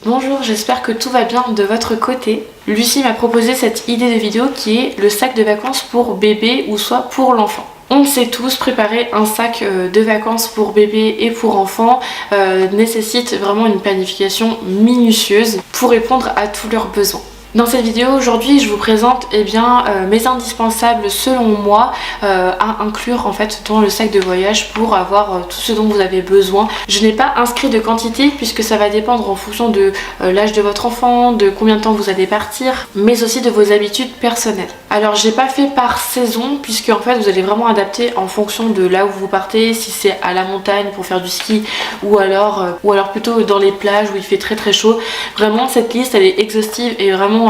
Bonjour, j'espère que tout va bien de votre côté. Lucie m'a proposé cette idée de vidéo qui est le sac de vacances pour bébé ou soit pour l'enfant. On le sait tous, préparer un sac de vacances pour bébé et pour enfant nécessite vraiment une planification minutieuse pour répondre à tous leurs besoins. Dans cette vidéo aujourd'hui, je vous présente mes indispensables selon moi à inclure en fait dans le sac de voyage pour avoir tout ce dont vous avez besoin. Je n'ai pas inscrit de quantité puisque ça va dépendre en fonction de l'âge de votre enfant, de combien de temps vous allez partir, mais aussi de vos habitudes personnelles. Alors j'ai pas fait par saison puisque en fait vous allez vraiment adapter en fonction de là où vous partez, si c'est à la montagne pour faire du ski ou alors plutôt dans les plages où il fait très chaud. Vraiment cette liste elle est exhaustive et vraiment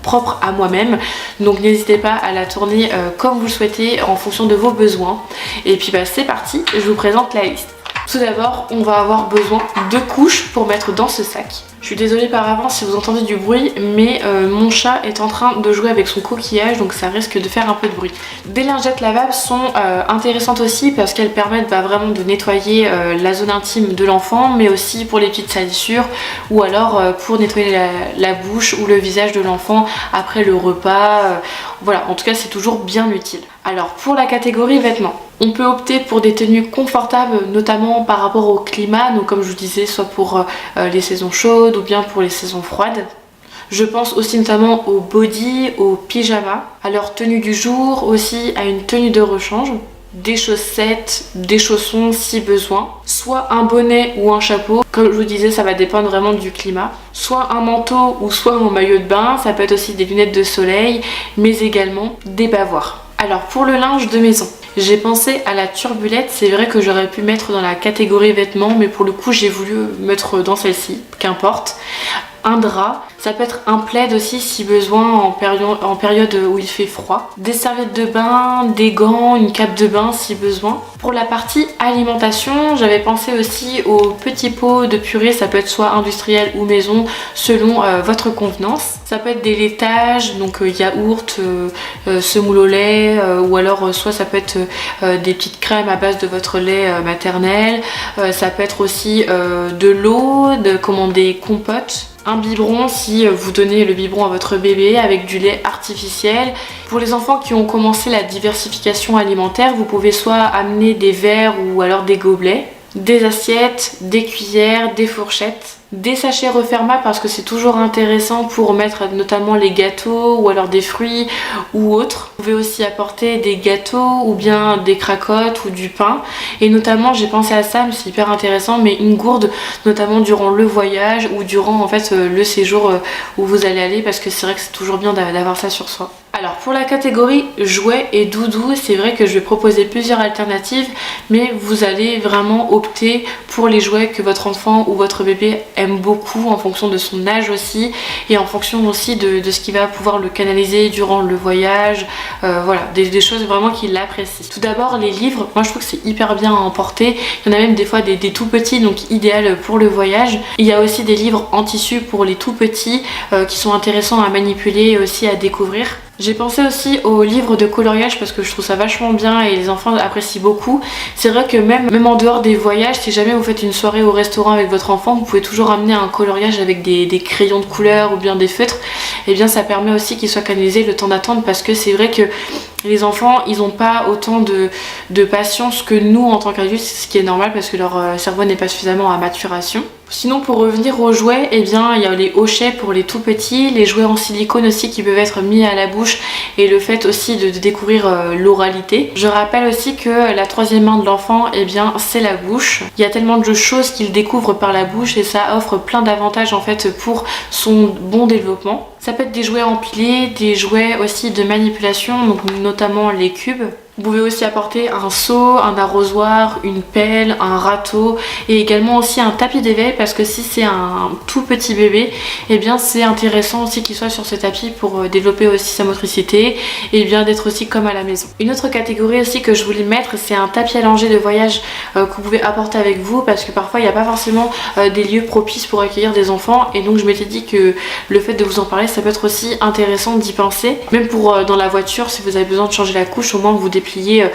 propre à moi-même, donc n'hésitez pas à la tourner comme vous le souhaitez en fonction de vos besoins. Et puis c'est parti, je vous présente la liste. Tout d'abord, on va avoir besoin de couches pour mettre dans ce sac. Je suis désolée par avance si vous entendez du bruit, mais mon chat est en train de jouer avec son coquillage, donc ça risque de faire un peu de bruit. Des lingettes lavables sont intéressantes aussi parce qu'elles permettent vraiment de nettoyer la zone intime de l'enfant, mais aussi pour les petites salissures ou alors pour nettoyer la bouche ou le visage de l'enfant après le repas. Voilà, en tout cas c'est toujours bien utile. Alors pour la catégorie vêtements, on peut opter pour des tenues confortables, notamment par rapport au climat, donc comme je vous disais, soit pour les saisons chaudes ou bien pour les saisons froides. Je pense aussi notamment au body, au pyjama, à leur tenue du jour, aussi à une tenue de rechange, des chaussettes, des chaussons si besoin, soit un bonnet ou un chapeau, comme je vous disais ça va dépendre vraiment du climat, soit un manteau ou soit un maillot de bain, ça peut être aussi des lunettes de soleil, mais également des bavoirs. Alors pour le linge de maison, j'ai pensé à la turbulette, c'est vrai que j'aurais pu mettre dans la catégorie vêtements, mais pour le coup j'ai voulu mettre dans celle-ci, qu'importe. Un drap, ça peut être un plaid aussi si besoin en période où il fait froid. Des serviettes de bain, des gants, une cape de bain si besoin. Pour la partie alimentation, j'avais pensé aussi aux petits pots de purée, ça peut être soit industriel ou maison selon votre convenance. Ça peut être des laitages, donc yaourt, semoule au lait, ou alors soit ça peut être des petites crèmes à base de votre lait maternel. Ça peut être aussi de l'eau, des compotes. Un biberon si vous donnez le biberon à votre bébé avec du lait artificiel. Pour les enfants qui ont commencé la diversification alimentaire, vous pouvez soit amener des verres ou alors des gobelets, des assiettes, des cuillères, des fourchettes. Des sachets refermables parce que c'est toujours intéressant pour mettre notamment les gâteaux ou alors des fruits ou autres. Vous pouvez aussi apporter des gâteaux ou bien des cracottes ou du pain. Et notamment j'ai pensé à ça, mais c'est hyper intéressant, mais une gourde notamment durant le voyage ou durant en fait le séjour où vous allez aller, parce que c'est vrai que c'est toujours bien d'avoir ça sur soi. Alors pour la catégorie jouets et doudous, c'est vrai que je vais proposer plusieurs alternatives, mais vous allez vraiment opter pour les jouets que votre enfant ou votre bébé aime beaucoup en fonction de son âge aussi et en fonction aussi de ce qui va pouvoir le canaliser durant le voyage. Voilà, des choses vraiment qu'il apprécie. Tout d'abord les livres, moi je trouve que c'est hyper bien à emporter. Il y en a même des fois des tout petits, donc idéal pour le voyage. Il y a aussi des livres en tissu pour les tout petits qui sont intéressants à manipuler et aussi à découvrir. J'ai pensé aussi aux livres de coloriage parce que je trouve ça vachement bien et les enfants apprécient beaucoup. C'est vrai que même en dehors des voyages, si jamais vous faites une soirée au restaurant avec votre enfant, vous pouvez toujours amener un coloriage avec des crayons de couleur ou bien des feutres. Et bien ça permet aussi qu'il soit canalisé le temps d'attendre, parce que c'est vrai que les enfants ils n'ont pas autant de patience que nous en tant qu'adultes, ce qui est normal parce que leur cerveau n'est pas suffisamment à maturation. Sinon pour revenir aux jouets, il y a les hochets pour les tout petits, les jouets en silicone aussi qui peuvent être mis à la bouche et le fait aussi de découvrir l'oralité. Je rappelle aussi que la troisième main de l'enfant c'est la bouche. Il y a tellement de choses qu'il découvre par la bouche et ça offre plein d'avantages en fait pour son bon développement. Ça peut être des jouets empilés, des jouets aussi de manipulation, donc notamment les cubes. Vous pouvez aussi apporter un seau, un arrosoir, une pelle, un râteau et également aussi un tapis d'éveil, parce que si c'est un tout petit bébé, c'est intéressant aussi qu'il soit sur ce tapis pour développer aussi sa motricité et bien d'être aussi comme à la maison. Une autre catégorie aussi que je voulais mettre, c'est un tapis allongé de voyage que vous pouvez apporter avec vous, parce que parfois il n'y a pas forcément des lieux propices pour accueillir des enfants, et donc je m'étais dit que le fait de vous en parler, ça peut être aussi intéressant d'y penser. Même pour dans la voiture, si vous avez besoin de changer la couche, au moins vous déplacez déplier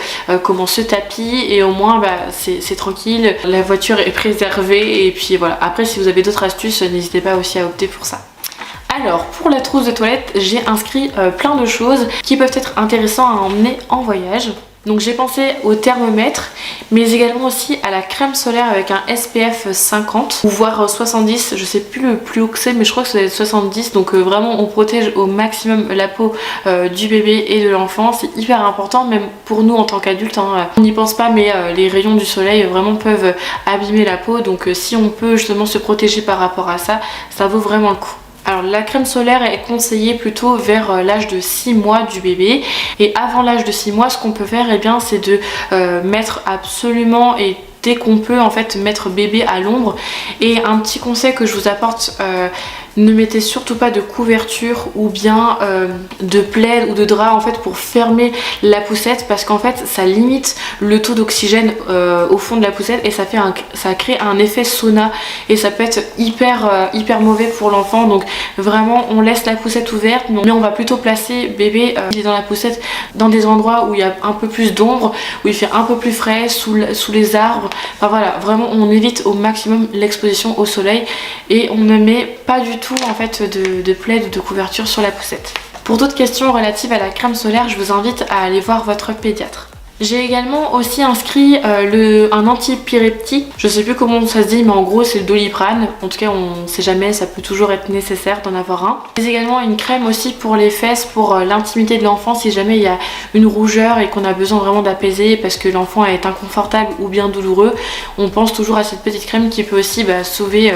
comment ce tapis, et au moins c'est tranquille, la voiture est préservée. Et puis voilà, après si vous avez d'autres astuces, n'hésitez pas aussi à opter pour ça. Alors pour la trousse de toilette, j'ai inscrit plein de choses qui peuvent être intéressantes à emmener en voyage. Donc j'ai pensé au thermomètre, mais également aussi à la crème solaire avec un SPF 50 ou voire 70, je sais plus le plus haut que c'est, mais je crois que ça doit être 70. Donc vraiment on protège au maximum la peau du bébé et de l'enfant. C'est hyper important, même pour nous en tant qu'adultes, hein. On n'y pense pas, mais les rayons du soleil vraiment peuvent abîmer la peau. Donc si on peut justement se protéger par rapport à ça, ça vaut vraiment le coup. Alors la crème solaire est conseillée plutôt vers l'âge de 6 mois du bébé, et avant l'âge de 6 mois ce qu'on peut faire, eh bien, c'est de mettre absolument, et dès qu'on peut en fait, mettre bébé à l'ombre. Et un petit conseil que je vous apporte, ne mettez surtout pas de couverture ou bien de plaid ou de drap en fait pour fermer la poussette, parce qu'en fait ça limite le taux d'oxygène au fond de la poussette, et ça crée un effet sauna, et ça peut être hyper mauvais pour l'enfant. Donc vraiment on laisse la poussette ouverte, mais on va plutôt placer bébé il est dans la poussette dans des endroits où il y a un peu plus d'ombre, où il fait un peu plus frais, sous les arbres. Enfin voilà, vraiment on évite au maximum l'exposition au soleil, et on ne met pas du tout en fait de plaid ou de couverture sur la poussette. Pour d'autres questions relatives à la crème solaire, je vous invite à aller voir votre pédiatre. J'ai également aussi inscrit un antipyrétique, je sais plus comment ça se dit, mais en gros c'est le Doliprane. En tout cas on sait jamais, ça peut toujours être nécessaire d'en avoir un. J'ai également une crème aussi pour les fesses, pour l'intimité de l'enfant, si jamais il y a une rougeur et qu'on a besoin vraiment d'apaiser parce que l'enfant est inconfortable ou bien douloureux. On pense toujours à cette petite crème qui peut aussi sauver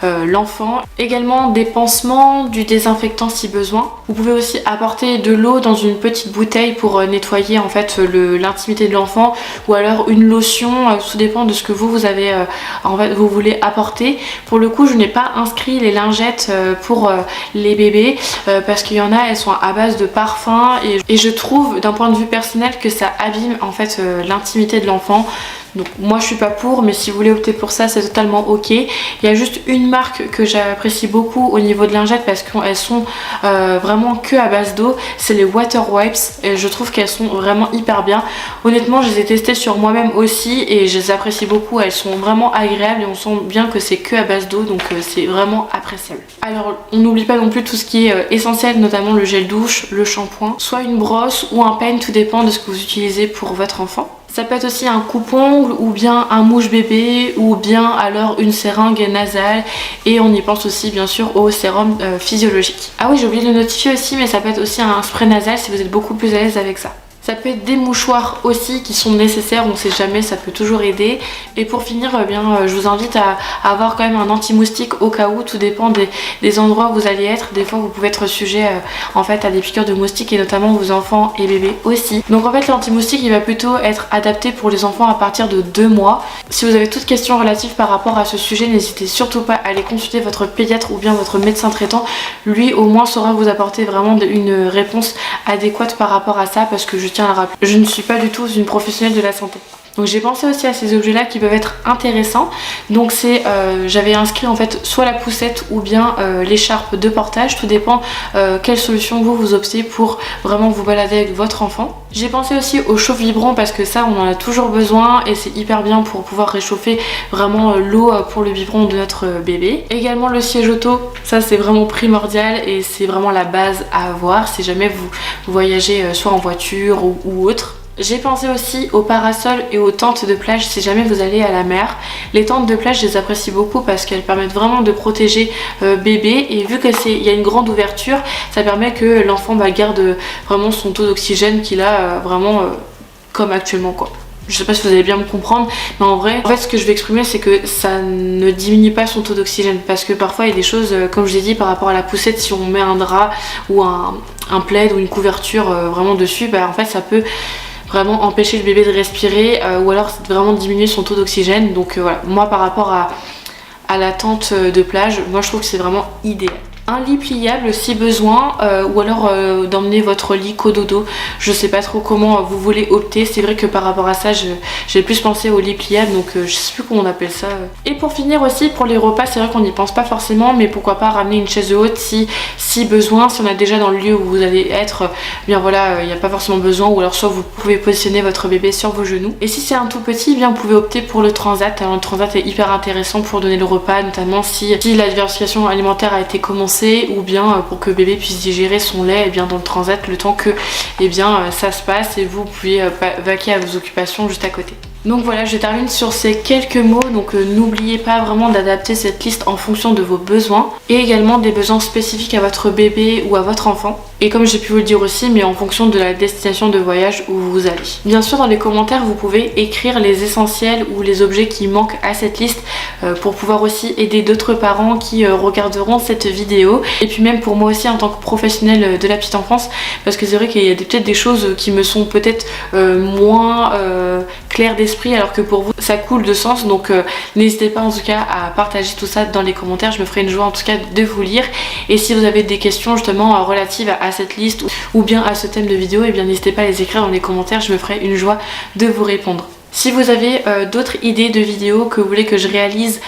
l'enfant. Également des pansements, du désinfectant si besoin. Vous pouvez aussi apporter de l'eau dans une petite bouteille pour nettoyer en fait l'intimité de l'enfant, ou alors une lotion, tout dépend de ce que vous avez vous voulez apporter. Pour le coup je n'ai pas inscrit les lingettes pour les bébés parce qu'il y en a, elles sont à base de parfum, et je trouve d'un point de vue personnel que ça abîme en fait l'intimité de l'enfant. Donc moi je suis pas pour, mais si vous voulez opter pour ça, c'est totalement ok. Il y a juste une marque que j'apprécie beaucoup au niveau de lingettes, parce qu'elles sont vraiment que à base d'eau, c'est les Water Wipes, et je trouve qu'elles sont vraiment hyper bien. Honnêtement je les ai testées sur moi-même aussi et je les apprécie beaucoup, elles sont vraiment agréables et on sent bien que c'est que à base d'eau, donc c'est vraiment appréciable. Alors on n'oublie pas non plus tout ce qui est essentiel, notamment le gel douche, le shampoing, soit une brosse ou un peigne, tout dépend de ce que vous utilisez pour votre enfant. Ça peut être aussi un coupe-ongle ou bien un mouche bébé ou bien alors une seringue nasale, et on y pense aussi bien sûr au sérum physiologique. Ah oui, j'ai oublié de le notifier aussi, mais ça peut être aussi un spray nasal si vous êtes beaucoup plus à l'aise avec ça. Ça peut être des mouchoirs aussi qui sont nécessaires, on sait jamais, ça peut toujours aider. Et pour finir, je vous invite à avoir quand même un anti-moustique au cas où, tout dépend des endroits où vous allez être. Des fois vous pouvez être sujet en fait à des piqûres de moustiques, et notamment vos enfants et bébés aussi. Donc en fait l'anti-moustique il va plutôt être adapté pour les enfants à partir de 2 mois. Si vous avez toutes questions relatives par rapport à ce sujet, n'hésitez surtout pas à aller consulter votre pédiatre ou bien votre médecin traitant. Lui au moins saura vous apporter vraiment une réponse adéquate par rapport à ça, parce que je tiens à le rappeler, je ne suis pas du tout une professionnelle de la santé. Donc j'ai pensé aussi à ces objets là qui peuvent être intéressants. Donc c'est j'avais inscrit en fait soit la poussette ou bien l'écharpe de portage, tout dépend quelle solution vous optez pour vraiment vous balader avec votre enfant. J'ai pensé aussi au chauffe vibrant, parce que ça on en a toujours besoin et c'est hyper bien pour pouvoir réchauffer vraiment l'eau pour le biberon de notre bébé. Également le siège auto, ça c'est vraiment primordial et c'est vraiment la base à avoir si jamais vous voyagez soit en voiture ou autre. J'ai pensé aussi aux parasols et aux tentes de plage si jamais vous allez à la mer. Les tentes de plage je les apprécie beaucoup parce qu'elles permettent vraiment de protéger bébé, et vu qu'il y a une grande ouverture, ça permet que l'enfant garde vraiment son taux d'oxygène qu'il a vraiment comme actuellement quoi. Je sais pas si vous allez bien me comprendre, mais en vrai, ce que je vais exprimer c'est que ça ne diminue pas son taux d'oxygène, parce que parfois il y a des choses, comme je l'ai dit par rapport à la poussette, si on met un drap ou un plaid ou une couverture vraiment dessus, en fait ça peut vraiment empêcher le bébé de respirer ou alors vraiment diminuer son taux d'oxygène. Donc voilà, moi par rapport à la tente de plage, moi je trouve que c'est vraiment idéal. un lit pliable si besoin, ou alors d'emmener votre lit cododo. Je sais pas trop comment vous voulez opter. C'est vrai que par rapport à ça j'ai plus pensé au lit pliable, donc je sais plus comment on appelle ça. Et pour finir aussi, pour les repas, c'est vrai qu'on n'y pense pas forcément, mais pourquoi pas ramener une chaise haute si besoin, si on a déjà dans le lieu où vous allez être, bien voilà, il n'y a pas forcément besoin, ou alors soit vous pouvez positionner votre bébé sur vos genoux. Et si c'est un tout petit, bien vous pouvez opter pour le transat. Alors, le transat est hyper intéressant pour donner le repas, notamment si la diversification alimentaire a été commencée, ou bien pour que bébé puisse digérer son lait, et bien dans le transat, le temps que ça se passe et vous pouvez vaquer à vos occupations juste à côté. Donc voilà, je termine sur ces quelques mots. Donc n'oubliez pas vraiment d'adapter cette liste en fonction de vos besoins et également des besoins spécifiques à votre bébé ou à votre enfant. Et comme j'ai pu vous le dire aussi, mais en fonction de la destination de voyage où vous allez. Bien sûr, dans les commentaires, vous pouvez écrire les essentiels ou les objets qui manquent à cette liste pour pouvoir aussi aider d'autres parents qui regarderont cette vidéo. Et puis même pour moi aussi en tant que professionnelle de la petite enfance, parce que c'est vrai qu'il y a peut-être des choses qui me sont peut-être moins claires d'esprit, alors que pour vous ça coule de sens. Donc n'hésitez pas en tout cas à partager tout ça dans les commentaires. Je me ferai une joie en tout cas de vous lire. Et si vous avez des questions justement relatives à cette liste ou bien à ce thème de vidéo, et bien n'hésitez pas à les écrire dans les commentaires, je me ferai une joie de vous répondre. Si vous avez d'autres idées de vidéos que vous voulez que je réalise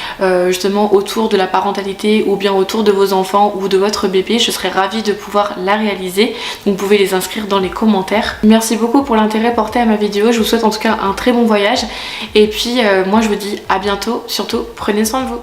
justement autour de la parentalité ou bien autour de vos enfants ou de votre bébé, je serais ravie de pouvoir la réaliser. Donc vous pouvez les inscrire dans les commentaires. Merci beaucoup pour l'intérêt porté à ma vidéo. Je vous souhaite en tout cas un très bon voyage. Et puis moi je vous dis à bientôt. Surtout prenez soin de vous.